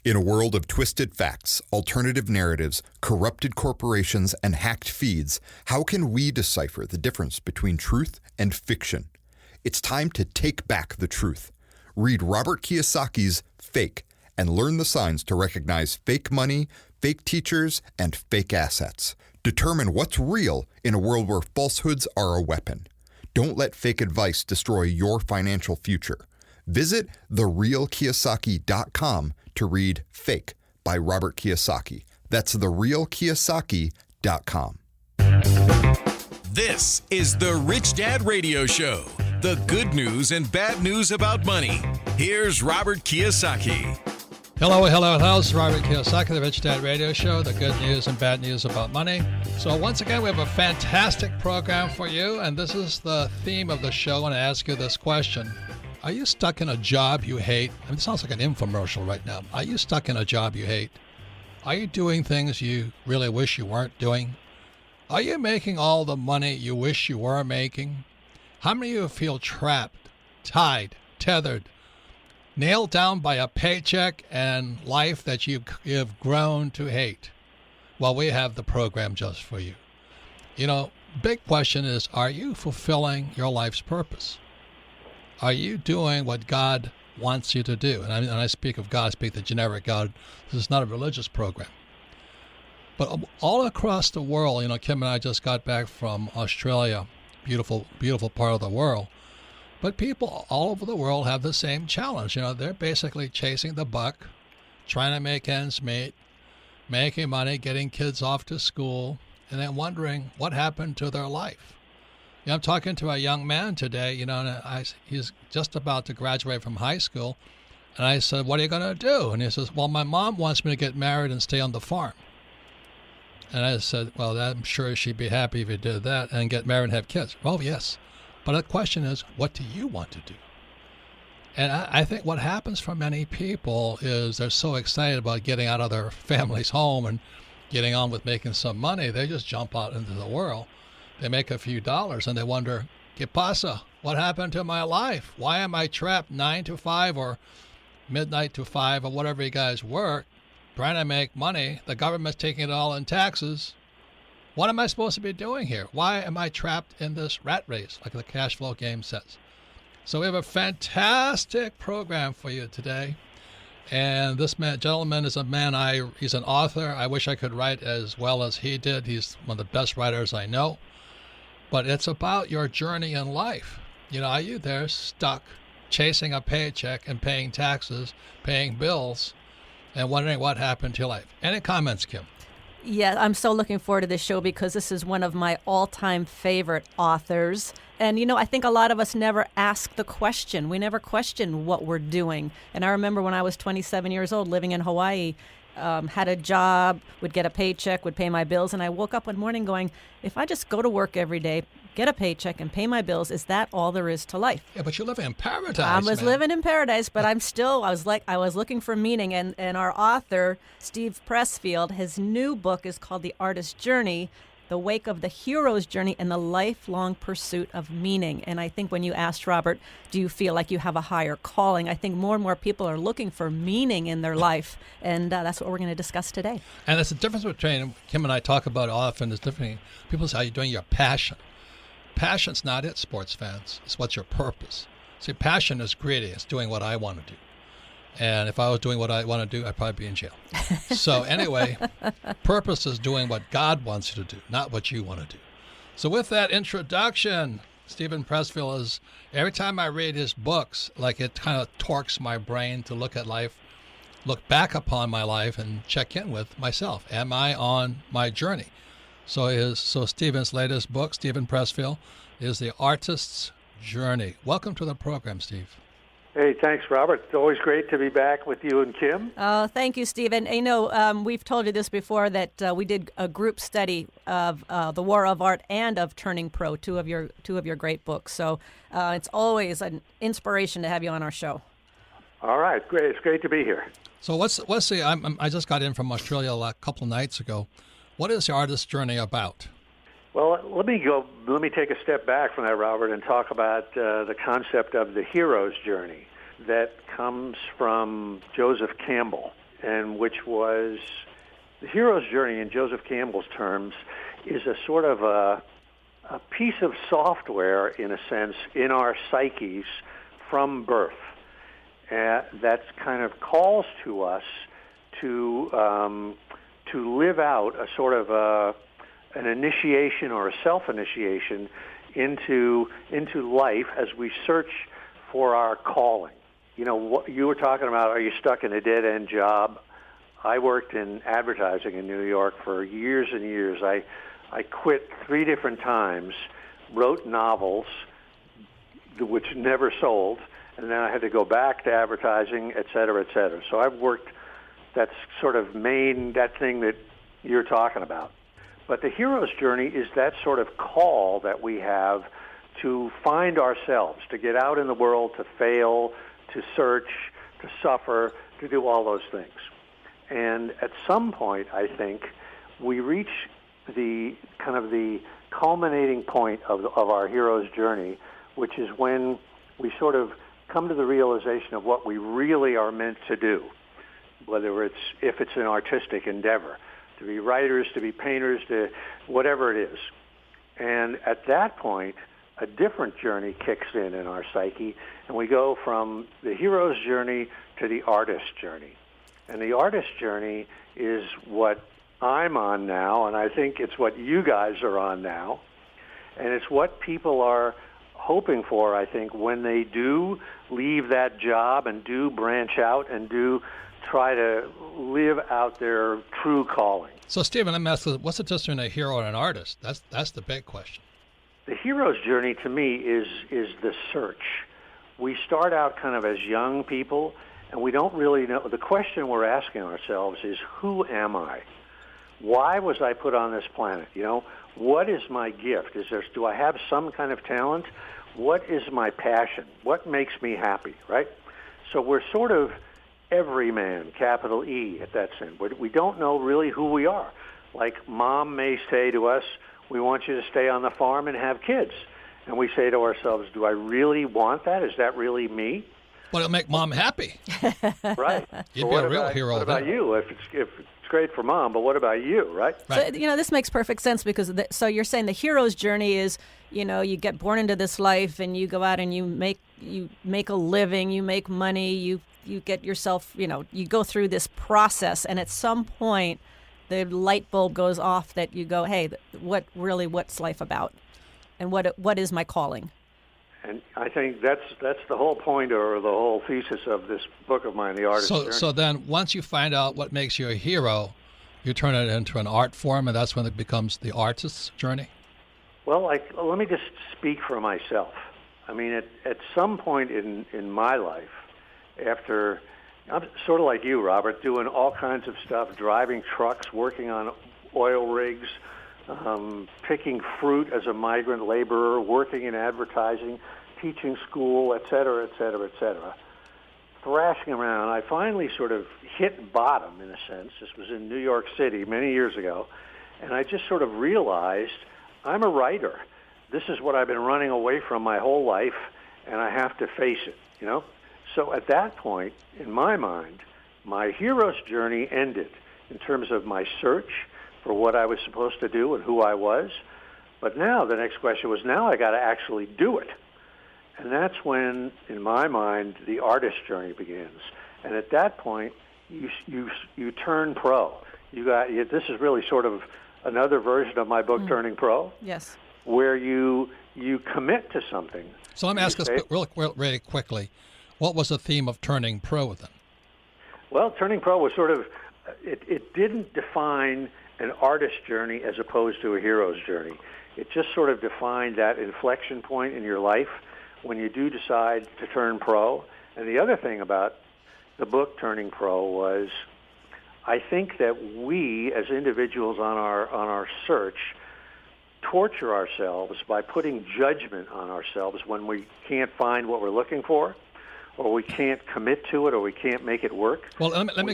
In a world of twisted facts, alternative narratives, corrupted corporations, and hacked feeds, how can we decipher the difference between truth and fiction? It's time to take back the truth. Read Robert Kiyosaki's Fake and learn the signs to recognize fake money, fake teachers, and fake assets. Determine what's real in a world where falsehoods are a weapon. Don't let fake advice destroy your financial future. Visit TheRealKiyosaki.com to read Fake by Robert Kiyosaki. That's TheRealKiyosaki.com. This is the Rich Dad Radio Show. The good news and bad news about money. Here's Robert Kiyosaki. Hello. It's Robert Kiyosaki, the Rich Dad Radio Show, the good news and bad news about money. So once again, we have a fantastic program for you, and this is the theme of the show. I want to ask you this question. Are you stuck in a job you hate? I mean, it sounds like an infomercial right now. Are you stuck in a job you hate? Are you doing things you really wish you weren't doing? Are you making all the money you wish you were making? How many of you feel trapped, tied, tethered, nailed down by a paycheck and life that you've grown to hate? Well, we have the program just for you. You know, big question is, are you fulfilling your life's purpose? Are you doing what God wants you to do? And I speak of God, I speak the generic God. This is not a religious program. But all across the world, you know, Kim and I just got back from Australia, beautiful, beautiful part of the world. But people all over the world have the same challenge. You know, they're basically chasing the buck, trying to make ends meet, making money, getting kids off to school, and then wondering what happened to their life. You know, I'm talking to a young man today, you know, and he's just about to graduate from high school. And I said, what are you going to do? And he says, well, my mom wants me to get married and stay on the farm. And I said, well, I'm sure she'd be happy if you did that and get married and have kids. Well, yes. But the question is, what do you want to do? And I think what happens for many people is they're so excited about getting out of their family's home and getting on with making some money, they just jump out into the world. They make a few dollars and they wonder, ¿Qué pasa? What happened to my life? Why am I trapped 9 to 5 or midnight to 5 or whatever you guys work, trying to make money? The government's taking it all in taxes. What am I supposed to be doing here? Why am I trapped in this rat race, like the cash flow game says? So we have a fantastic program for you today. And this gentleman is a man, he's an author. I wish I could write as well as he did. He's one of the best writers I know. But it's about your journey in life. You know, are you there stuck chasing a paycheck and paying taxes, paying bills, and wondering what happened to your life? Any comments, Kim? Yeah, I'm so looking forward to this show because this is one of my all-time favorite authors. And, you know, I think a lot of us never ask the question. We never question what we're doing. And I remember when I was 27 years old living in Hawaii, had a job, would get a paycheck, would pay my bills. And I woke up one morning going, if I just go to work every day, get a paycheck and pay my bills, is that all there is to life? Yeah, but you're living in paradise. I was living in paradise, but I was looking for meaning. And our author, Steve Pressfield, his new book is called The Artist's Journey, The Wake of the Hero's Journey and the Lifelong Pursuit of Meaning. And I think when you asked Robert, do you feel like you have a higher calling? I think more and more people are looking for meaning in their life. And that's what we're going to discuss today. And that's the difference between, Kim and I talk about often, is different. People say, how are you doing your passion? Passion's not it, sports fans. It's what's your purpose. See, passion is greedy. It's doing what I want to do. And if I was doing what I want to do, I'd probably be in jail. So anyway, purpose is doing what God wants you to do, not what you want to do. So with that introduction, Stephen Pressfield is, every time I read his books, like it kind of torques my brain to look at life, look back upon my life and check in with myself. Am I on my journey? So Stephen's latest book, Stephen Pressfield, is The Artist's Journey. Welcome to the program, Steve. Hey, thanks, Robert. It's always great to be back with you and Kim. Oh, thank you, Stephen. You know, we've told you this before that we did a group study of The War of Art and of Turning Pro, two of your great books. So it's always an inspiration to have you on our show. All right, great. It's great to be here. So I just got in from Australia a couple of nights ago. What is The Artist's Journey about? Well, let me take a step back from that, Robert, and talk about the concept of the hero's journey that comes from Joseph Campbell. and which was the hero's journey in Joseph Campbell's terms is a sort of a piece of software, in a sense, in our psyches from birth that kind of calls to us to live out a sort of an initiation or a self-initiation into life as we search for our calling. You know, what you were talking about, are you stuck in a dead-end job? I worked in advertising in New York for years and years. I quit 3 different times, wrote novels, which never sold, and then I had to go back to advertising, et cetera, et cetera. So I've worked, that's sort of that thing that you're talking about. But the hero's journey is that sort of call that we have to find ourselves, to get out in the world, to fail, to search, to suffer, to do all those things. And at some point, I think, we reach the kind of the culminating point of our hero's journey, which is when we sort of come to the realization of what we really are meant to do, whether if it's an artistic endeavor, to be writers, to be painters, to whatever it is. And at that point, a different journey kicks in our psyche, and we go from the hero's journey to the artist's journey. And the artist's journey is what I'm on now, and I think it's what you guys are on now, and it's what people are hoping for, I think, when they do leave that job and do branch out and do try to live out their true calling. So, Stephen, let me ask you, what's the difference between a hero and an artist? That's the big question. The hero's journey, to me, is the search. We start out kind of as young people, and we don't really know. The question we're asking ourselves is, who am I? Why was I put on this planet? You know, what is my gift? Do I have some kind of talent? What is my passion? What makes me happy, right? So we're sort of everyman, capital E, at that sense. We don't know really who we are. Like mom may say to us, we want you to stay on the farm and have kids. And we say to ourselves, do I really want that? Is that really me? Well, it'll make mom happy. Right. You'd be a real hero. What about you? If it's great for mom, but what about you, right? So, you know, this makes perfect sense because, so you're saying the hero's journey is, you know, you get born into this life and you go out and you make a living, you make money, you get yourself, you know, you go through this process, and at some point the light bulb goes off that you go, hey, what's life about? And what is my calling? And I think that's the whole point or the whole thesis of this book of mine, The Artist's Journey. So then once you find out what makes you a hero, you turn it into an art form, and that's when it becomes the artist's journey? Well, let me just speak for myself. I mean, at some point in my life, after, I'm sort of like you, Robert, doing all kinds of stuff, driving trucks, working on oil rigs, picking fruit as a migrant laborer, working in advertising, teaching school, et cetera, et cetera, et cetera, thrashing around. I finally sort of hit bottom, in a sense. This was in New York City many years ago, and I just sort of realized I'm a writer. This is what I've been running away from my whole life, and I have to face it, you know? So at that point, in my mind, my hero's journey ended in terms of my search for what I was supposed to do and who I was. But now the next question was, now I got to actually do it. And that's when, in my mind, the artist journey begins. And at that point, you turn pro. This is really sort of another version of my book, Turning Pro. Yes. Where you commit to something. So let me ask us really quickly, what was the theme of Turning Pro then? Well, Turning Pro was sort of, it didn't define an artist's journey as opposed to a hero's journey. It just sort of defined that inflection point in your life when you do decide to turn pro. And the other thing about the book Turning Pro was, I think that we as individuals on our search torture ourselves by putting judgment on ourselves when we can't find what we're looking for, or we can't commit to it, or we can't make it work. Well, let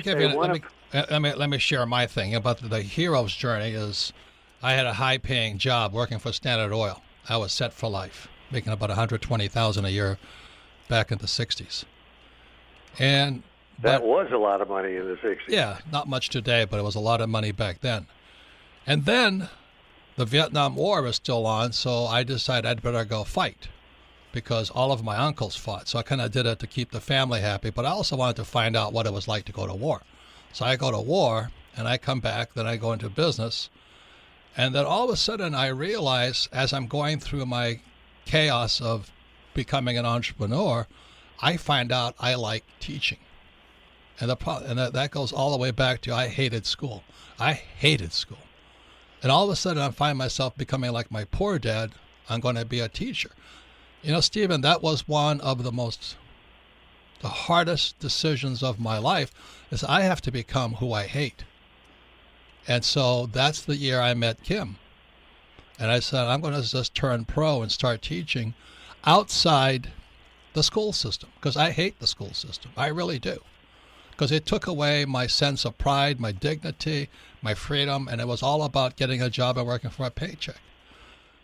me share my thing about the hero's journey. Is I had a high-paying job working for Standard Oil. I was set for life, making about $120,000 a year back in the '60s. And That was a lot of money in the 60s. Yeah, not much today, but it was a lot of money back then. And then the Vietnam War was still on, so I decided I'd better go fight because all of my uncles fought. So I kind of did it to keep the family happy, but I also wanted to find out what it was like to go to war. So I go to war, and I come back, then I go into business. And then all of a sudden I realize as I'm going through my chaos of becoming an entrepreneur, I find out I like teaching. And that goes all the way back to I hated school. I hated school. And all of a sudden I find myself becoming like my poor dad. I'm going to be a teacher. You know, Stephen, that was one of the hardest decisions of my life is I have to become who I hate. And so that's the year I met Kim. And I said, I'm going to just turn pro and start teaching outside the school system because I hate the school system. I really do. Because it took away my sense of pride, my dignity, my freedom, and it was all about getting a job and working for a paycheck.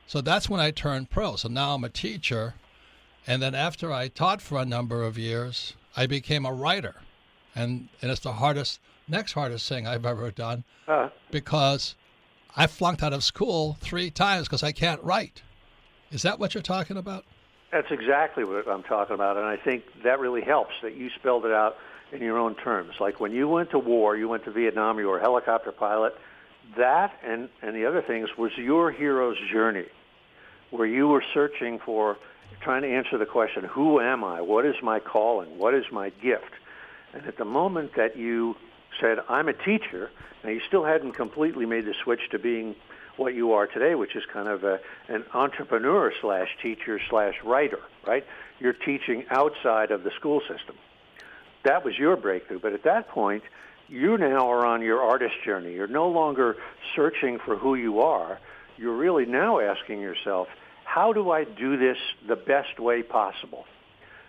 So that's when I turned pro. So now I'm a teacher. And then after I taught for a number of years, I became a writer. And it's the next hardest thing I've ever done because I flunked out of school 3 times because I can't write. Is that what you're talking about? That's exactly what I'm talking about, and I think that really helps that you spelled it out in your own terms. Like when you went to war, you went to Vietnam, you were a helicopter pilot, that and the other things was your hero's journey, where you were searching for, trying to answer the question, who am I? What is my calling? What is my gift? And at the moment that you said, I'm a teacher, now you still hadn't completely made the switch to being what you are today, which is kind of an entrepreneur / teacher / writer, right? You're teaching outside of the school system. That was your breakthrough. But at that point, you now are on your artist journey. You're no longer searching for who you are. You're really now asking yourself, how do I do this the best way possible?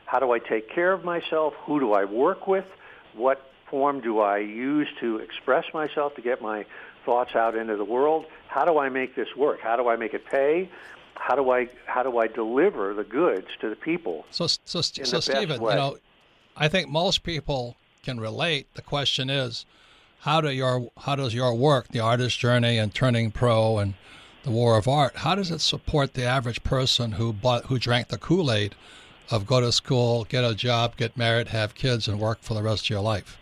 How do I take care of myself? Who do I work with? What form do I use to express myself, to get my thoughts out into the world? How do I make this work? How do I make it pay? How do I deliver the goods to the people? So Stephen, you know, I think most people can relate. The question is, how does your work, the artist journey and turning pro and the war of art, how does it support the average person who drank the Kool-Aid of go to school, get a job, get married, have kids, and work for the rest of your life?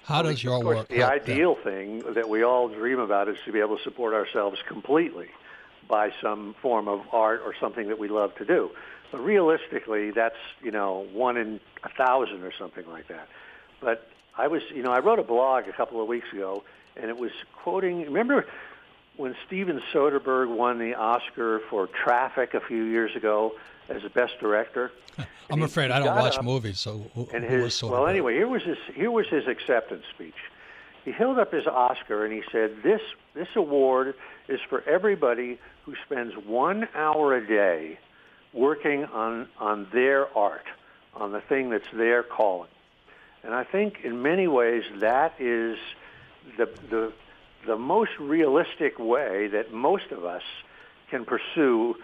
How does your work The ideal thing that we all dream about is to be able to support ourselves completely by some form of art or something that we love to do. But realistically, that's, 1 in 1,000 or something like that. But I wrote a blog a couple of weeks ago, and it was quoting, remember when Steven Soderbergh won the Oscar for Traffic a few years ago as the best director? I'm afraid I don't watch movies, so who was Soderbergh? Well, anyway, here was his acceptance speech. He held up his Oscar and he said, "This award is for everybody who spends 1 hour a day working on their art, on the thing that's their calling." And I think in many ways that is the most realistic way that most of us can pursue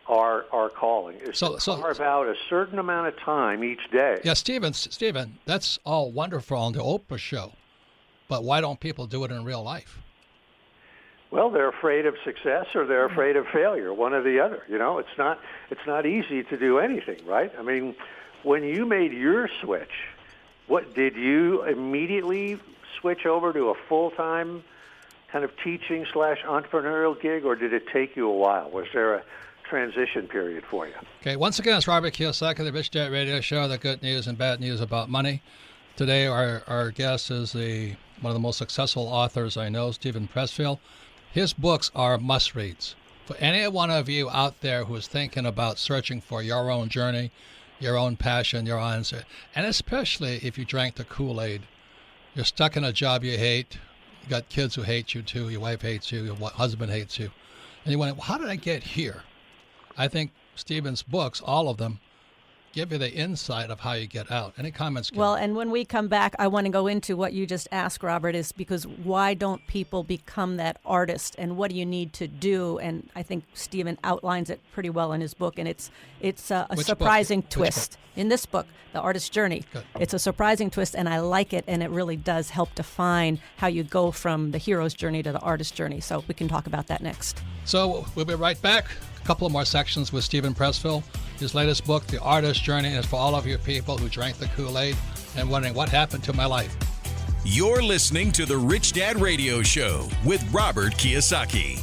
our calling, is to carve out a certain amount of time each day. Yeah, Stephen, that's all wonderful on the Oprah show, but why don't people do it in real life? Well, they're afraid of success or they're afraid of failure, one or the other. It's not easy to do anything, right? I mean, when you made your switch, what did you immediately switch over to a full-time kind of teaching / entrepreneurial gig, or did it take you a while? Was there a transition period for you? Okay, once again, it's Robert Kiyosaki, the Rich Dad Radio Show, the good news and bad news about money. Today, our guest is one of the most successful authors I know, Steven Pressfield. His books are must-reads. For any one of you out there who is thinking about searching for your own journey, your own passion, your answer, and especially if you drank the Kool-Aid, you're stuck in a job you hate, you got kids who hate you too, your wife hates you, your husband hates you, and you wonder, how did I get here? I think Steven's books, all of them, give you the insight of how you get out. Any comments, Kim? Well, and when we come back, I want to go into what you just asked, Robert, is because why don't people become that artist, and what do you need to do? And I think Stephen outlines it pretty well in his book, and it's a Which surprising book? twist. In this book, The Artist's Journey, Good. It's a surprising twist, and I like it, and it really does help define how you go from the hero's journey to the artist's journey. So we can talk about that next. So we'll be right back. A couple of more sections with Stephen Pressfield. His latest book, The Artist's Journey, is for all of you people who drank the Kool-Aid and wondering what happened to my life. You're listening to the Rich Dad Radio Show with Robert Kiyosaki.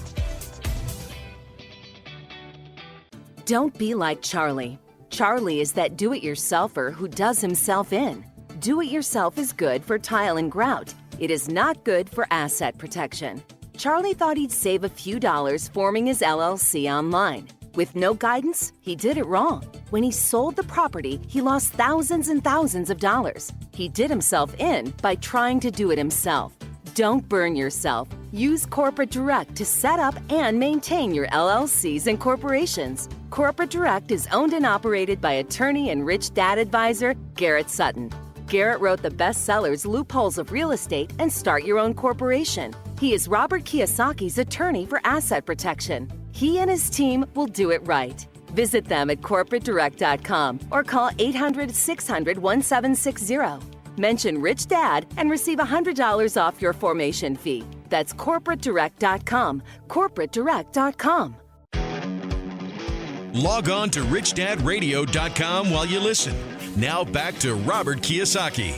Don't be like Charlie. Charlie is that do-it-yourselfer who does himself in. Do-it-yourself is good for tile and grout. It is not good for asset protection. Charlie thought he'd save a few dollars forming his LLC online. With no guidance, he did it wrong. When he sold the property, he lost thousands and thousands of dollars. He did himself in by trying to do it himself. Don't burn yourself. Use Corporate Direct to set up and maintain your LLCs and corporations. Corporate Direct is owned and operated by attorney and rich dad advisor Garrett Sutton. Garrett wrote the bestsellers Loopholes of Real Estate and Start Your Own Corporation. He is Robert Kiyosaki's attorney for asset protection. He and his team will do it right. Visit them at corporatedirect.com or call 800-600-1760. Mention Rich Dad and receive $100 off your formation fee. That's corporatedirect.com. corporatedirect.com. Log on to richdadradio.com while you listen. Now back to Robert Kiyosaki.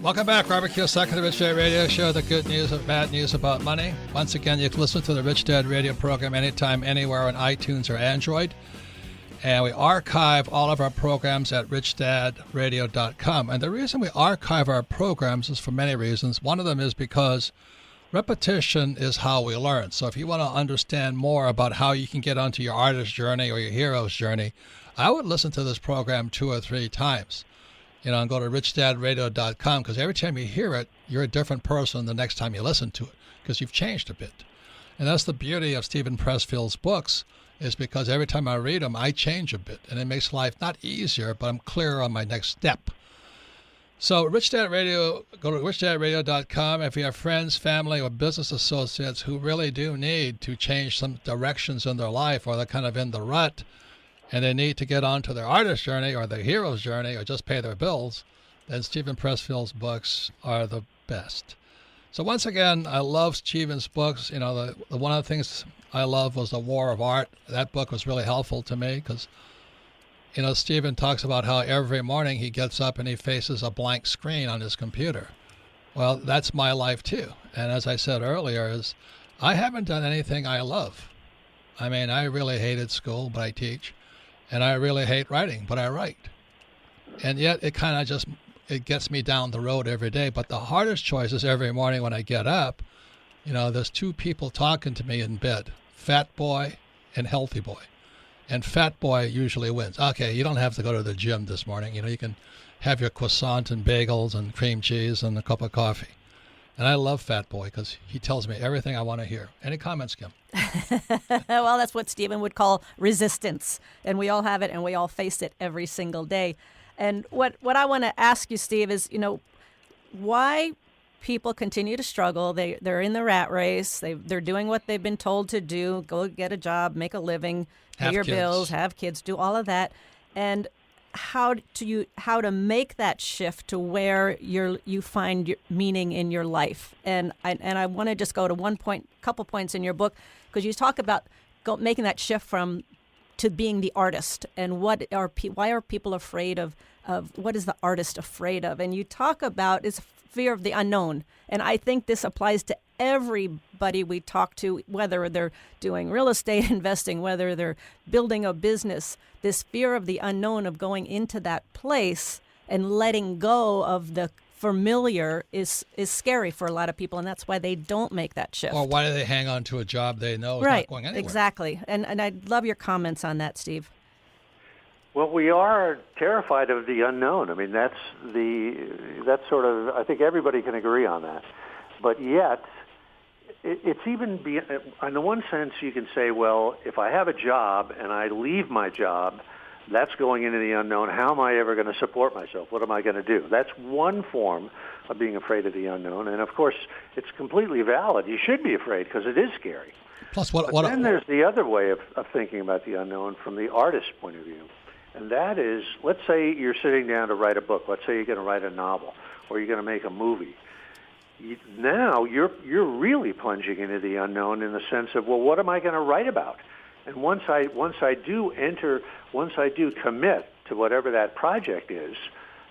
Welcome back, Robert Kiyosaki, the Rich Dad Radio Show, the good news and bad news about money. Once again, you can listen to the Rich Dad Radio program anytime, anywhere on iTunes or Android. And we archive all of our programs at richdadradio.com. And the reason we archive our programs is for many reasons. One of them is because repetition is how we learn. So if you want to understand more about how you can get onto your artist's journey or your hero's journey, I would listen to this program 2 or 3 times. And go to richdadradio.com, because every time you hear it, you're a different person the next time you listen to it, because you've changed a bit. And that's the beauty of Stephen Pressfield's books, is because every time I read them, I change a bit, and it makes life not easier, but I'm clearer on my next step. So Rich Dad Radio, go to richdadradio.com. If you have friends, family, or business associates who really do need to change some directions in their life, or they're kind of in the rut, and they need to get onto their artist journey or their hero's journey or just pay their bills, then Stephen Pressfield's books are the best. So once again, I love Stephen's books. One of the things I love was The War of Art. That book was really helpful to me because, Stephen talks about how every morning he gets up and he faces a blank screen on his computer. Well, that's my life too. And as I said earlier, is I haven't done anything I love. I mean, I really hated school, but I teach. And I really hate writing, but I write. And yet it kind of it gets me down the road every day. But the hardest choice is every morning when I get up, there's 2 people talking to me in bed, fat boy and healthy boy. And fat boy usually wins. Okay, you don't have to go to the gym this morning. You can have your croissant and bagels and cream cheese and a cup of coffee. And I love Fat Boy because he tells me everything I want to hear. Any comments, Kim? Well, that's what Stephen would call resistance. And we all have it, and we all face it every single day. And what I want to ask you, Steve, is, why people continue to struggle. They're in the rat race. They're doing what they've been told to do. Go get a job, make a living, pay your bills, have kids, do all of that. And how to make that shift to where you find your meaning in your life. And I want to just go to couple points in your book, because you talk about making that shift to being the artist, and why are people afraid of what is the artist afraid of? And you talk about is fear of the unknown. And I think this applies to everybody we talk to, whether they're doing real estate investing, whether they're building a business. This fear of the unknown, of going into that place and letting go of the familiar is scary for a lot of people, and that's why they don't make that shift. Or why do they hang on to a job they know is not going anywhere? Exactly. And I'd love your comments on that, Steve. Well, we are terrified of the unknown. I mean, that's sort of, I think everybody can agree on that. But yet, it's even, in the one sense, you can say, well, if I have a job and I leave my job, That's going into the unknown. How am I ever going to support myself? What am I going to do? That's one form of being afraid of the unknown. And, of course, it's completely valid. You should be afraid because it is scary. Plus, Then there's the other way of thinking about the unknown from the artist's point of view. And that is, let's say you're sitting down to write a book. Let's say you're going to write a novel or you're going to make a movie. Now you're really plunging into the unknown in the sense of, well, what am I going to write about? And once I do commit to whatever that project is,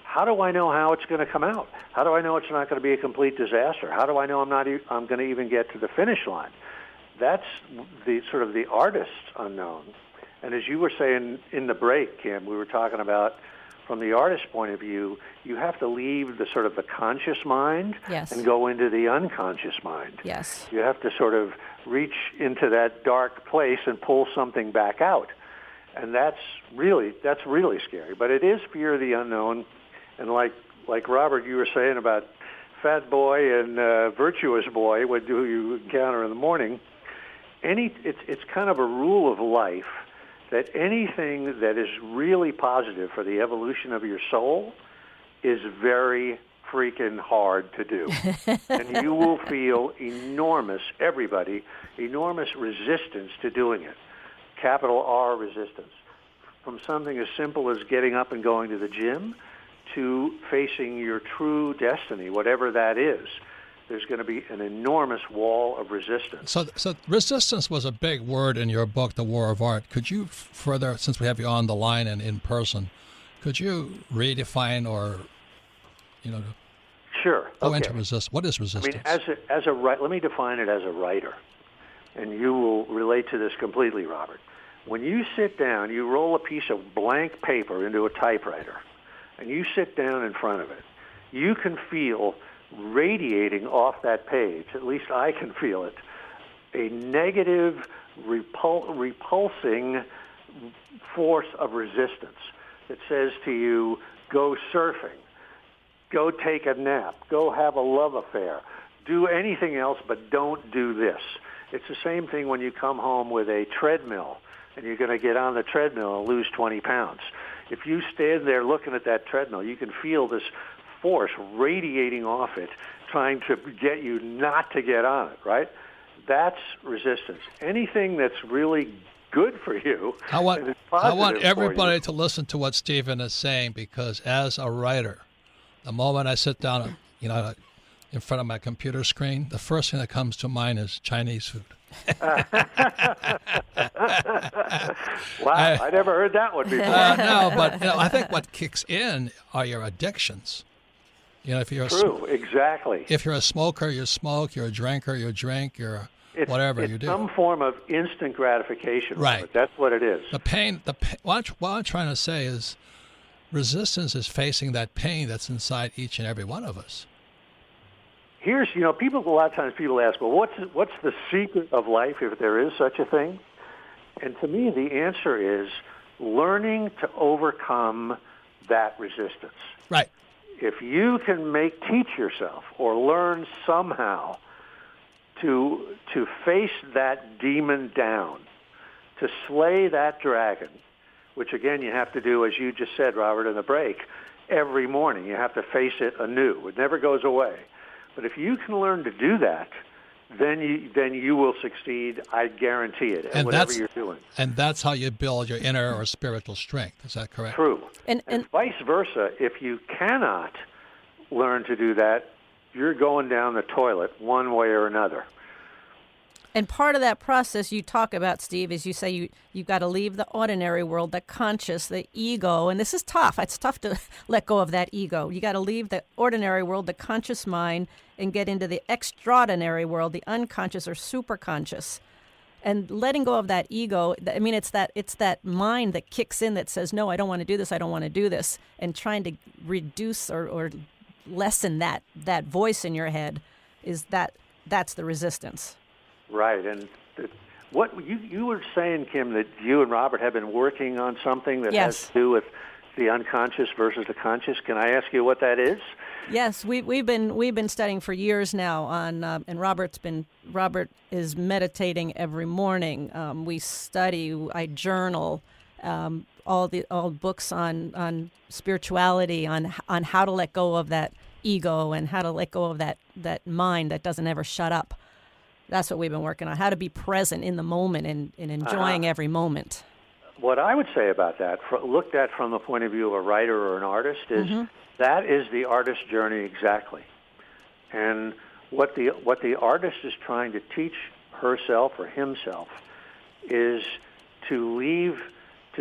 how do I know how it's going to come out? How do I know it's not going to be a complete disaster? How do I know I'm going to even get to the finish line? That's the sort of the artist's unknown. And as you were saying in the break, Kim, we were talking about from the artist's point of view, you have to leave the sort of the conscious mind Yes. and go into the unconscious mind. Yes. You have to sort of reach into that dark place and pull something back out. And that's really scary. But it is fear of the unknown. And like Robert, you were saying about fat boy and virtuous boy, who you encounter in the morning, it's kind of a rule of life that anything that is really positive for the evolution of your soul is very freaking hard to do. And you will feel enormous resistance to doing it. Capital R resistance. From something as simple as getting up and going to the gym to facing your true destiny, whatever that is. There's going to be an enormous wall of resistance. So resistance was a big word in your book, The War of Art. Could you further, since we have you on the line and in person, could you redefine or, Sure. go into resistance? What is resistance? I mean, let me define it as a writer, and you will relate to this completely, Robert. When you sit down, you roll a piece of blank paper into a typewriter, and you sit down in front of it, you can feel radiating off that page, at least I can feel it, a negative, repulsing force of resistance that says to you, go surfing, go take a nap, go have a love affair, do anything else but don't do this. It's the same thing when you come home with a treadmill and you're going to get on the treadmill and lose 20 pounds. If you stand there looking at that treadmill, you can feel this force radiating off it, trying to get you not to get on it, right? That's resistance. Anything that's really good for you. I want everybody to listen to what Stephen is saying, because as a writer, the moment I sit down, in front of my computer screen, the first thing that comes to mind is Chinese food. Wow, I never heard that one before. No, but I think what kicks in are your addictions. If you're exactly. If you're a smoker, you smoke. You're a drinker, you drink. Whatever you do. It's some form of instant gratification. Right. That's what it is. The pain. What I'm trying to say is, resistance is facing that pain that's inside each and every one of us. Here's, a lot of times people ask, well, what's the secret of life, if there is such a thing? And to me, the answer is learning to overcome that resistance. Right. If you can teach yourself or learn somehow to face that demon down, to slay that dragon, which again you have to do, as you just said, Robert, in the break, every morning. You have to face it anew. It never goes away. But if you can learn to do that, then you will succeed. I guarantee it. And whatever you're doing. And that's how you build your inner or spiritual strength. Is that correct? True. And vice versa. If you cannot learn to do that, you're going down the toilet one way or another. And part of that process you talk about, Steve, is you say you've got to leave the ordinary world, the conscious, the ego. And this is tough. It's tough to let go of that ego. You got to leave the ordinary world, the conscious mind, and get into the extraordinary world, the unconscious or superconscious. And letting go of that ego, I mean, it's that mind that kicks in that says, no, I don't want to do this, I don't want to do this. And trying to reduce or lessen that voice in your head that's the resistance. Right, and what you were saying, Kim, that you and Robert have been working on something that has to do with the unconscious versus the conscious. Can I ask you what that is? Yes, we've been studying for years now on, and Robert is meditating every morning. We study, I journal, all books on spirituality, on how to let go of that ego and how to let go of that mind that doesn't ever shut up. That's what we've been working on, how to be present in the moment and enjoying every moment. What I would say about that, looked at from the point of view of a writer or an artist, is that is the artist's journey exactly. And what the artist is trying to teach herself or himself is to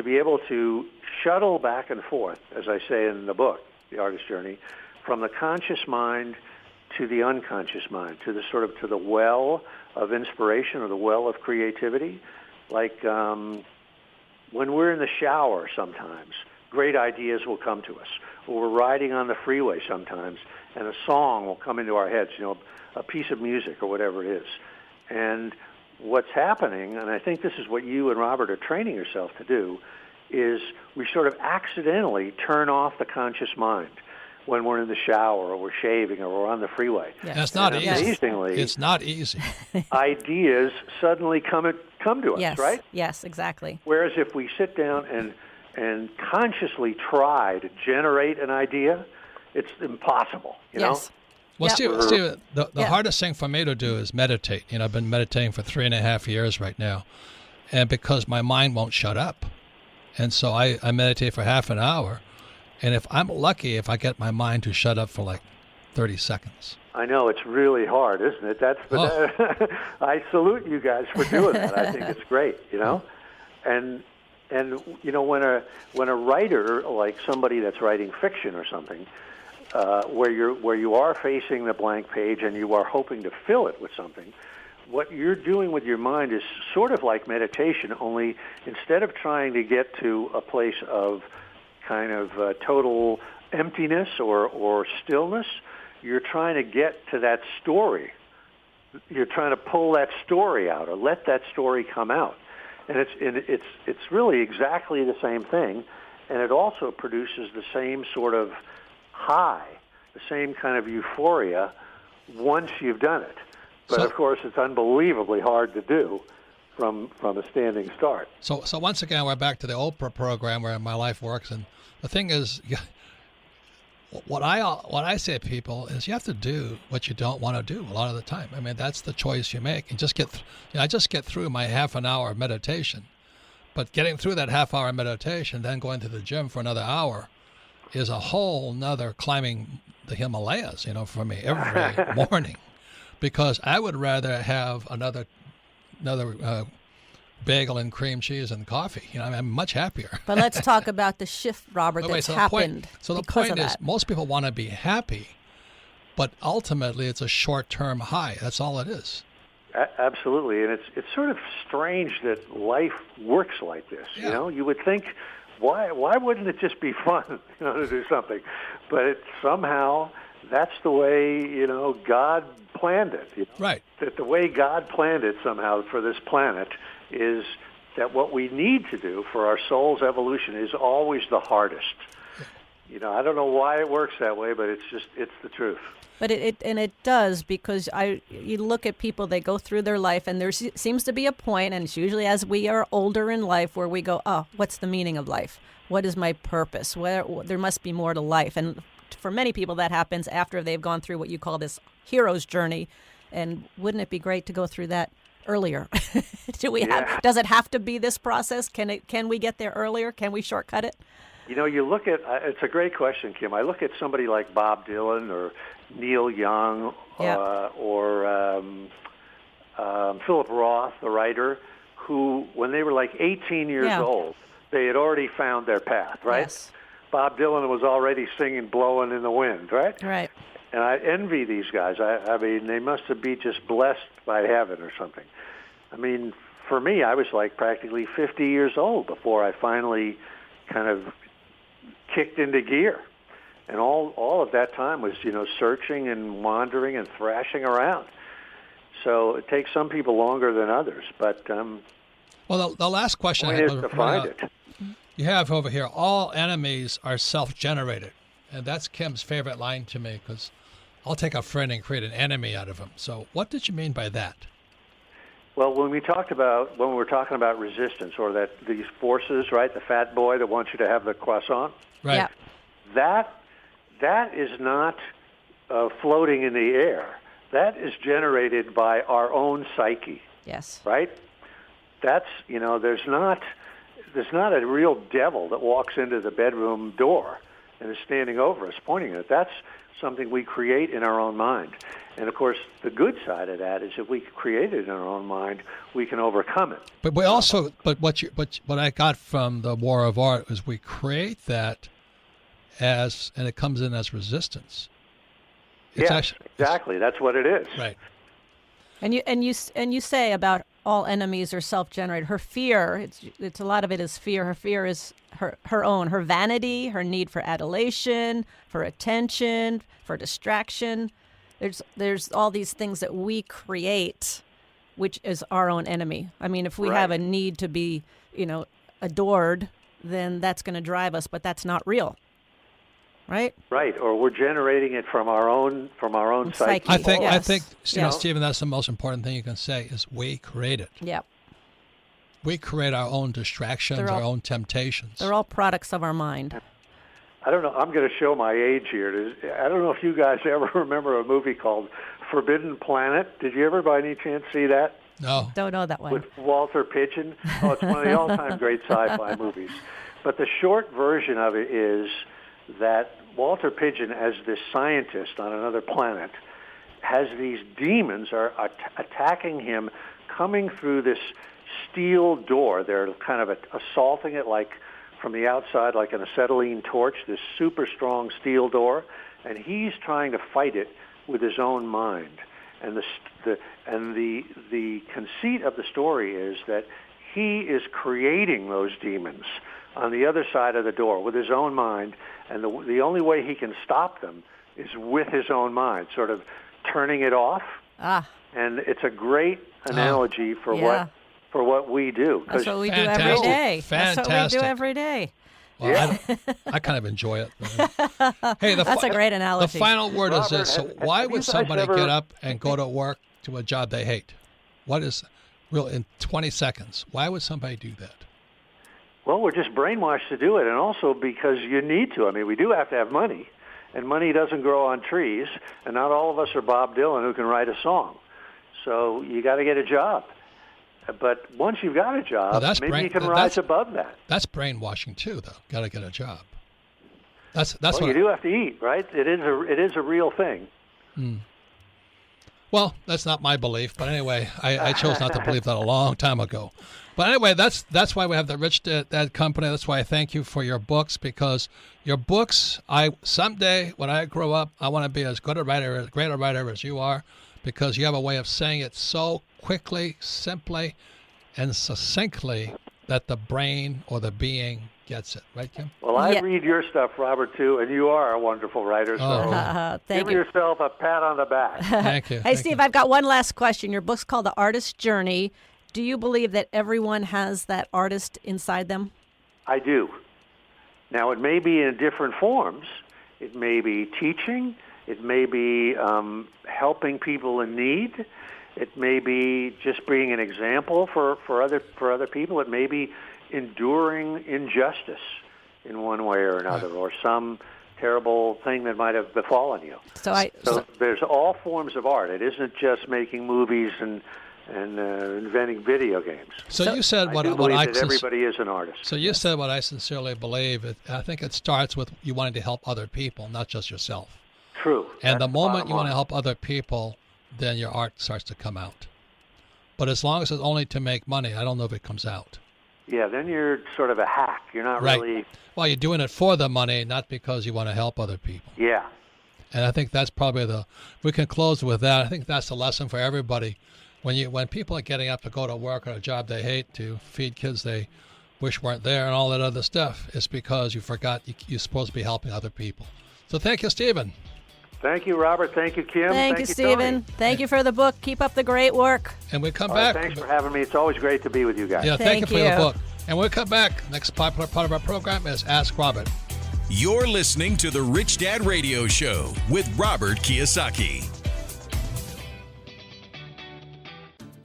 be able to shuttle back and forth, as I say in the book, The Artist's Journey, from the conscious mind to the unconscious mind, to the well of inspiration or the well of creativity. Like when we're in the shower sometimes, great ideas will come to us. Or we're riding on the freeway sometimes, and a song will come into our heads, a piece of music or whatever it is. And what's happening, and I think this is what you and Robert are training yourself to do, is we sort of accidentally turn off the conscious mind when we're in the shower or we're shaving or we're on the freeway. Yes. That's not easy. Amazingly, it's not easy. Ideas suddenly come to us, right? Yes, exactly. Whereas if we sit down and consciously try to generate an idea, it's impossible, you know? Well, Steve, the hardest thing for me to do is meditate. I've been meditating for 3.5 years right now, and because my mind won't shut up. And so I meditate for half an hour, and if I'm lucky, if I get my mind to shut up for like 30 seconds. I know, it's really hard, isn't it? I salute you guys for doing that. I think it's great, And when a writer, like somebody that's writing fiction or something, where you are facing the blank page and you are hoping to fill it with something, what you're doing with your mind is sort of like meditation, only instead of trying to get to a place of kind of total emptiness or stillness, you're trying to get to that story. You're trying to pull that story out or let that story come out. And it's really exactly the same thing, and it also produces the same sort of high, the same kind of euphoria once you've done it. But of course, it's unbelievably hard to do from a standing start. So once again, we're back to the Oprah program where my life works, and the thing is, what I say to people is you have to do what you don't want to do a lot of the time. I mean, that's the choice you make. And I just get through my half an hour of meditation, but getting through that half hour meditation, then going to the gym for another hour, is a whole nother climbing the Himalayas, for me every morning, because I would rather have another bagel and cream cheese and coffee. I'm much happier. But let's talk about the shift, Robert, that's happened. The point is, most people want to be happy, but ultimately it's a short-term high. That's all it is. Absolutely, and it's sort of strange that life works like this. Yeah. You would think, why wouldn't it just be fun, to do something? But somehow that's the way God planned it. Right. That the way God planned it somehow for this planet is that what we need to do for our soul's evolution is always the hardest. I don't know why it works that way, but it's the truth. But it does, because you look at people, they go through their life, and there seems to be a point, and it's usually as we are older in life, where we go, what's the meaning of life? What is my purpose? There must be more to life. And for many people, that happens after they've gone through what you call this hero's journey. And wouldn't it be great to go through that earlier? Does it have to be this process? Can we get there earlier? Can we shortcut it? You look at, it's a great question, Kim. I look at somebody like Bob Dylan or Neil Young or Philip Roth, the writer, who, when they were like 18 years old, they had already found their path, right? Yes. Bob Dylan was already singing Blowing in the Wind, right? Right. And I envy these guys. I mean, they must have been just blessed by heaven or something. I mean, for me, I was like practically 50 years old before I finally kind of kicked into gear. And all of that time was, searching and wandering and thrashing around. So it takes some people longer than others. But well, the last question is to find it. You have over here, all enemies are self-generated. And that's Kim's favorite line to me, because I'll take a friend and create an enemy out of him. So what did you mean by that? Well, when we were talking about resistance, or that these forces, right? The fat boy that wants you to have the croissant. Right. Yeah. That is not floating in the air. That is generated by our own psyche. Yes. Right? That's, there's not a real devil that walks into the bedroom door and is standing over us, pointing at it. That's something we create in our own mind. And of course, the good side of that is if we create it in our own mind, we can overcome it. But we also, what I got from the War of Art is we create that and it comes in as resistance. Exactly. That's what it is. Right. And you say about all enemies are self-generated. Her fear, it's a lot of it is fear. Her fear is her own, her vanity, her need for adulation, for attention, for distraction. There's all these things that we create, which is our own enemy. I mean, if we have a need to be, adored, then that's going to drive us, but that's not real. Right. Right, or we're generating it from our own psyche. I think, Yes. Stephen, that's the most important thing you can say is we create it. Yep. We create our own distractions, our own temptations. They're all products of our mind. I don't know. I'm going to show my age here. I don't know if you guys ever remember a movie called Forbidden Planet. Did you ever, by any chance, see that? No. Don't know that one. With Walter Pidgeon. Oh, it's one of the all-time great sci-fi movies. But the short version of it is that Walter Pidgeon, as this scientist on another planet, has these demons are attacking him, coming through this steel door. They're kind of assaulting it like from the outside, like an acetylene torch, this super strong steel door, and he's trying to fight it with his own mind. And the conceit of the story is that he is creating those demons on the other side of the door with his own mind, and the only way he can stop them is with his own mind, sort of turning it off. And it's a great analogy for what we do. That's what we do every day. Fantastic. That's what we do every day. Well, I kind of enjoy it. Hey, that's a great analogy. The final word Robert, is this. So why would somebody get up and go to work to a job they hate? What is real in 20 seconds? Why would somebody do that? Well, we're just brainwashed to do it, and also because you need to. I mean, we do have to have money, and money doesn't grow on trees, and not all of us are Bob Dylan who can write a song. So you got to get a job. But once you've got a job, maybe you can rise above that. That's brainwashing too, though. Got to get a job. That's well, what you do have to eat, right? It is a real thing. Well, that's not my belief, but anyway, I chose not to believe that a long time ago. But anyway, that's why we have the Rich Dad Company. That's why I thank you for your books, because your books, someday when I grow up, I want to be as great a writer as you are, because you have a way of saying it so quickly, simply, and succinctly that the brain or the being gets it. Right, Kim? Well, I read your stuff, Robert, too, and you are a wonderful writer. So give yourself a pat on the back. Thank you. Hey, Steve, I've got one last question. Your book's called The Artist's Journey. Do you believe that everyone has that artist inside them? I do. Now, it may be in different forms. It may be teaching. It may be helping people in need. It may be just being an example for other people. It may be enduring injustice in one way or another, or some terrible thing that might have befallen you. So there's all forms of art. It isn't just making movies and inventing video games. So you said what I believe that everybody is an artist. So you said what I sincerely believe. I think it starts with you wanting to help other people, not just yourself. True. And the moment you want to help other people, then your art starts to come out. But as long as it's only to make money, I don't know if it comes out. Yeah, then you're sort of a hack. You're not really... Well, you're doing it for the money, not because you want to help other people. Yeah. And I think that's probably we can close with that. I think that's the lesson for everybody. When people are getting up to go to work on a job they hate, to feed kids they wish weren't there and all that other stuff, it's because you forgot you're supposed to be helping other people. So thank you, Stephen. Thank you, Robert. Thank you, Kim. Thank you, Stephen. Thank you for the book. Keep up the great work. And we come back. Thanks for having me. It's always great to be with you guys. Yeah, thank you for your book. And we'll come back. Next popular part of our program is Ask Robert. You're listening to The Rich Dad Radio Show with Robert Kiyosaki.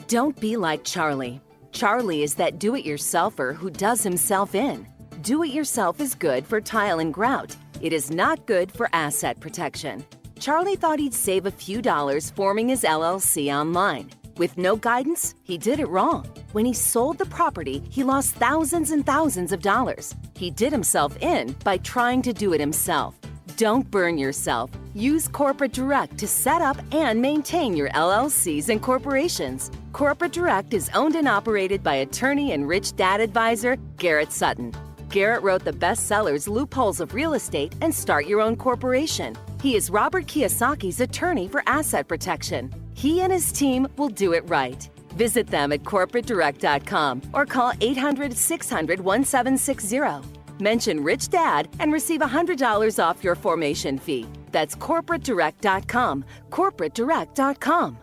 Don't be like Charlie. Charlie is that do-it-yourselfer who does himself in. Do-it-yourself is good for tile and grout. It is not good for asset protection. Charlie thought he'd save a few dollars forming his LLC online. With no guidance, he did it wrong. When he sold the property, he lost thousands and thousands of dollars. He did himself in by trying to do it himself. Don't burn yourself. Use Corporate Direct to set up and maintain your LLCs and corporations. Corporate Direct is owned and operated by attorney and rich dad advisor Garrett Sutton. Garrett wrote the bestsellers Loopholes of Real Estate and Start Your Own Corporation. He is Robert Kiyosaki's attorney for asset protection. He and his team will do it right. Visit them at corporatedirect.com or call 800-600-1760. Mention Rich Dad and receive $100 off your formation fee. That's corporatedirect.com. corporatedirect.com.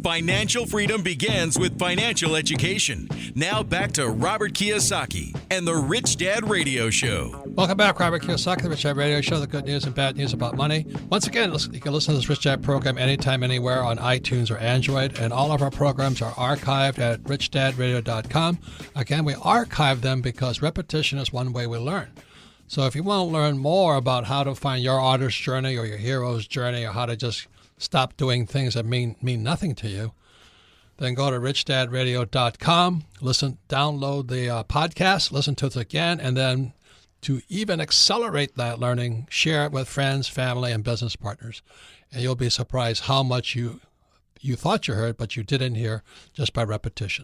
Financial freedom begins with financial education. Now back to Robert Kiyosaki and the Rich Dad Radio Show. Welcome back, Robert Kiyosaki, the Rich Dad Radio Show, the good news and bad news about money. Once again, you can listen to this Rich Dad program anytime, anywhere on iTunes or Android, and all of our programs are archived at richdadradio.com. Again, we archive them because repetition is one way we learn. So if you want to learn more about how to find your artist's journey or your hero's journey or how to just stop doing things that mean nothing to you, then go to richdadradio.com, download the podcast, listen to it again, and then to even accelerate that learning, share it with friends, family, and business partners. And you'll be surprised how much you thought you heard, but you didn't hear just by repetition.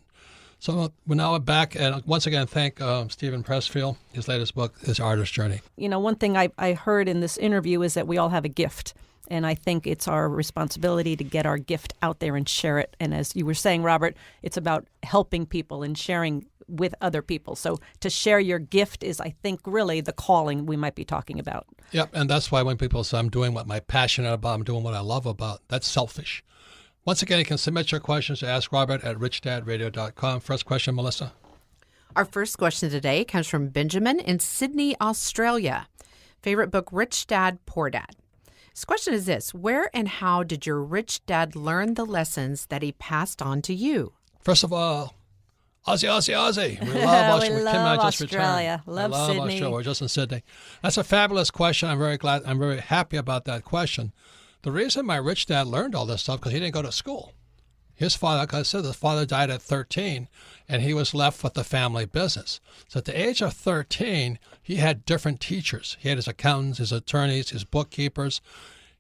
So we're now back, and once again, thank Stephen Pressfield. His latest book is Artist's Journey. You know, one thing I heard in this interview is that we all have a gift. And I think it's our responsibility to get our gift out there and share it. And as you were saying, Robert, it's about helping people and sharing with other people. So to share your gift is, I think, really the calling we might be talking about. Yep, and that's why when people say I'm doing what I'm passionate about, I'm doing what I love about, that's selfish. Once again, you can submit your questions to Ask Robert at richdadradio.com. First question, Melissa. Our first question today comes from Benjamin in Sydney, Australia. Favorite book, Rich Dad, Poor Dad. His question is this: where and how did your rich dad learn the lessons that he passed on to you? First of all, Aussie. We love Australia. We love Australia. Love Sydney. Australia. We're just in Sydney. That's a fabulous question. I'm very happy about that question. The reason my rich dad learned all this stuff because he didn't go to school. His father, like I said, his father died at 13, and he was left with the family business. So at the age of 13, he had different teachers. He had his accountants, his attorneys, his bookkeepers.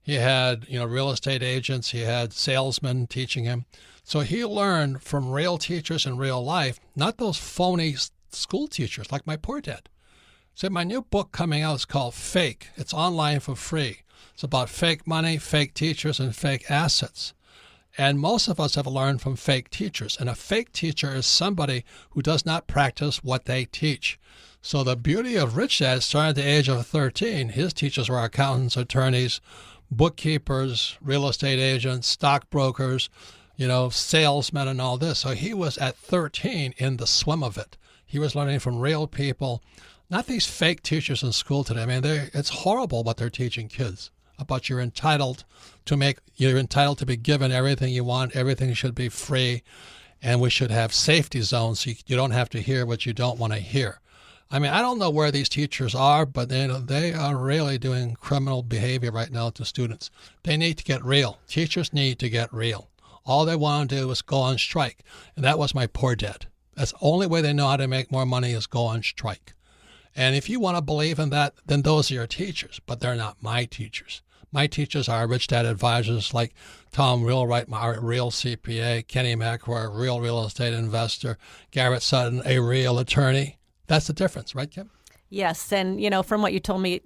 He had, real estate agents. He had salesmen teaching him. So he learned from real teachers in real life, not those phony school teachers like my poor dad. So my new book coming out is called Fake. It's online for free. It's about fake money, fake teachers, and fake assets. And most of us have learned from fake teachers. And a fake teacher is somebody who does not practice what they teach. So the beauty of Rich Dad started at the age of 13. His teachers were accountants, attorneys, bookkeepers, real estate agents, stockbrokers, salesmen and all this. So he was at 13 in the swim of it. He was learning from real people, not these fake teachers in school today. I mean, it's horrible what they're teaching kids about you're entitled to be given everything you want. Everything should be free. And we should have safety zones so you don't have to hear what you don't want to hear. I mean, I don't know where these teachers are, but they are really doing criminal behavior right now to students. They need to get real. Teachers need to get real. All they want to do is go on strike. And that was my poor dad. That's the only way they know how to make more money is go on strike. And if you want to believe in that, then those are your teachers, but they're not my teachers. My teachers are rich dad advisors like Tom Wheelwright, my real CPA, Kenny McElroy, a real estate investor, Garrett Sutton, a real attorney. That's the difference, right, Kim? Yes, and from what you told me,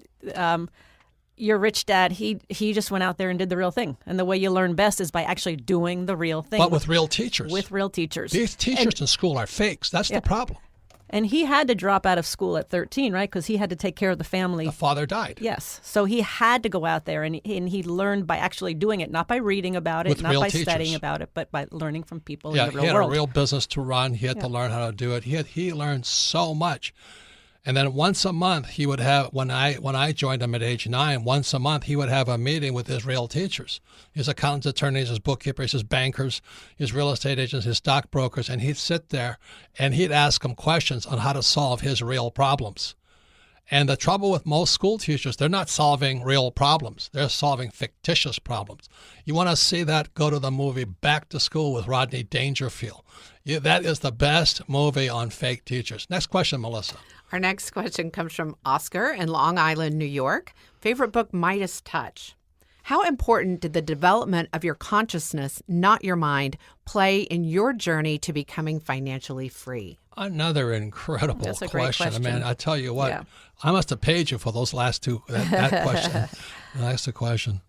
your rich dad, he just went out there and did the real thing. And the way you learn best is by actually doing the real thing. But with real teachers. With real teachers. These teachers in school are fakes. That's the problem. And he had to drop out of school at 13, right? Because he had to take care of the family. The father died. Yes. So he had to go out there, and he learned by actually doing it, not by reading about it, not by studying about it, but by learning from people in the real world. He had a real business to run. He had to learn how to do it. He learned so much. And then once a month, he would have, when I joined him at age 9, once a month, he would have a meeting with his real teachers, his accountants, attorneys, his bookkeepers, his bankers, his real estate agents, his stockbrokers. And he'd sit there and he'd ask them questions on how to solve his real problems. And the trouble with most school teachers, they're not solving real problems. They're solving fictitious problems. You want to see that? Go to the movie Back to School with Rodney Dangerfield. That is the best movie on fake teachers. Next question, Melissa. Our next question comes from Oscar in Long Island, New York. Favorite book, Midas Touch. How important did the development of your consciousness, not your mind, play in your journey to becoming financially free? Another incredible That's a great question. Man, I tell you what, Yeah. I must have paid you for those last two, that question. That's the question.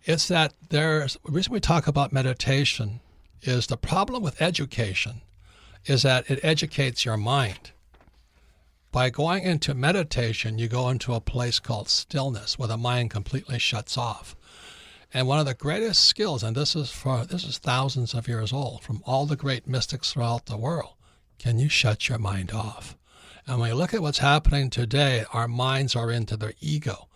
It's that the reason we talk about meditation is the problem with education is that it educates your mind. By going into meditation, you go into a place called stillness where the mind completely shuts off. And one of the greatest skills, and this is thousands of years old, from all the great mystics throughout the world, can you shut your mind off? And when you look at what's happening today, our minds are into their ego.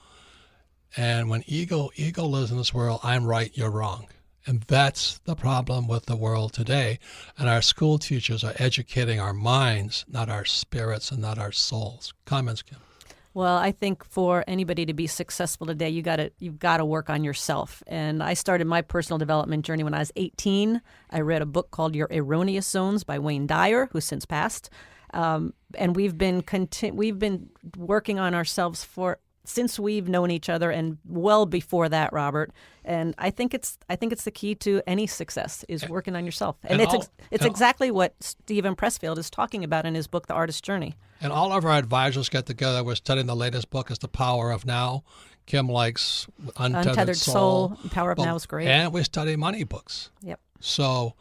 And when ego lives in this world, I'm right, you're wrong. And that's the problem with the world today. And our school teachers are educating our minds, not our spirits and not our souls. Comments, Kim? Well, I think for anybody to be successful today, you've got to work on yourself. And I started my personal development journey when I was 18. I read a book called Your Erroneous Zones by Wayne Dyer, who's since passed. And we've been working on ourselves since we've known each other, and well before that, Robert. And I think it's the key to any success is working on yourself. And it's exactly what Stephen Pressfield is talking about in his book, The Artist's Journey. And all of our advisors get together. We're studying the latest book is The Power of Now. Kim likes Untethered Soul. Power of Now is great. And we study money books. Yep. So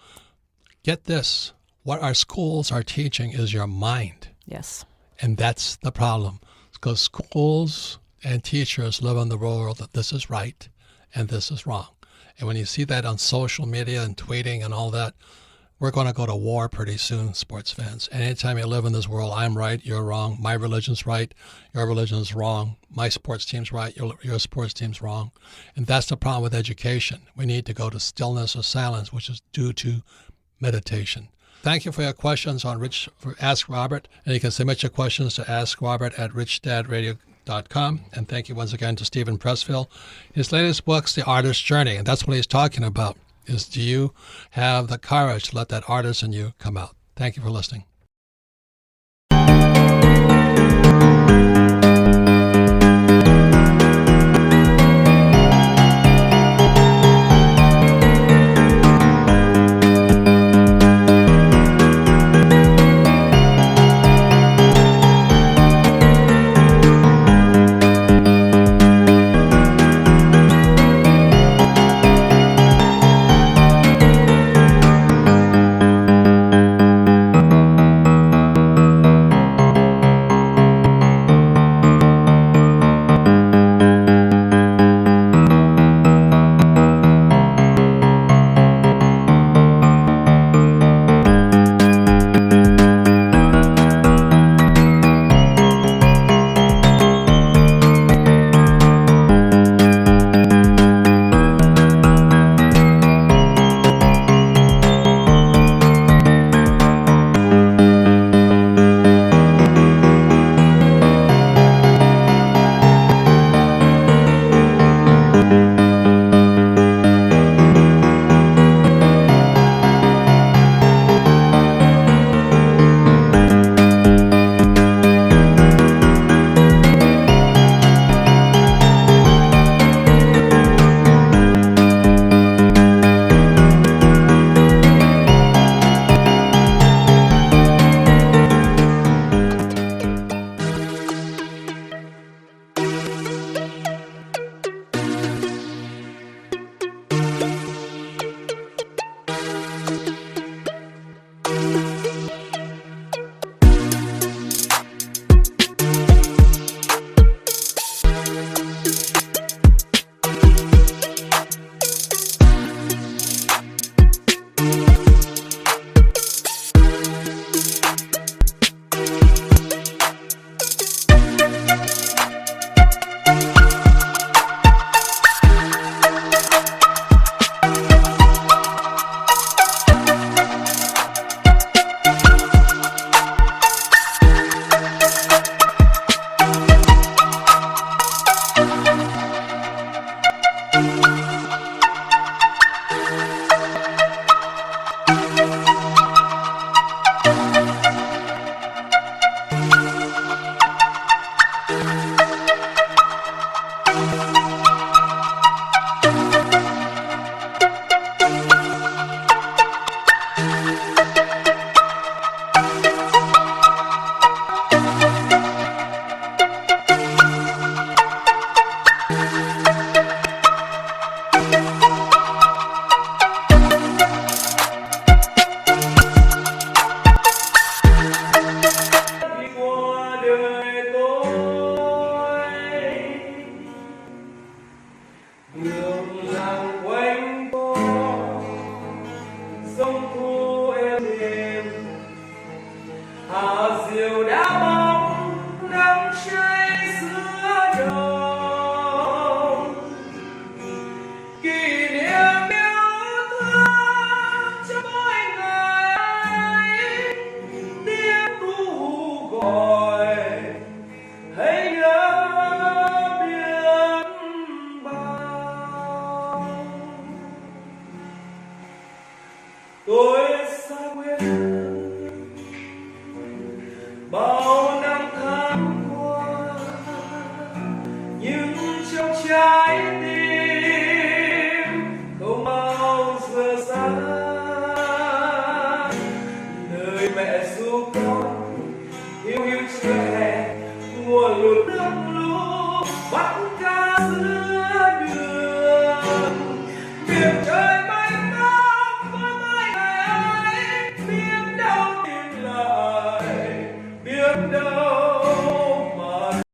get this. What our schools are teaching is your mind. Yes. And that's the problem. Because schools and teachers live in the world that this is right and this is wrong. And when you see that on social media and tweeting and all that, we're going to go to war pretty soon, sports fans. And anytime you live in this world, I'm right, you're wrong, my religion's right, your religion's wrong, my sports team's right, your sports team's wrong. And that's the problem with education. We need to go to stillness or silence, which is due to meditation. Thank you for your questions on Ask Robert. And you can submit your questions to AskRobert@RichDadRadio.com. And thank you once again to Stephen Pressfield. His latest book's The Artist's Journey, and that's what he's talking about, is do you have the courage to let that artist in you come out? Thank you for listening. tôi xa quê bao năm tháng qua, nhưng trong trái tim không bao giờ xa. Lời mẹ ru con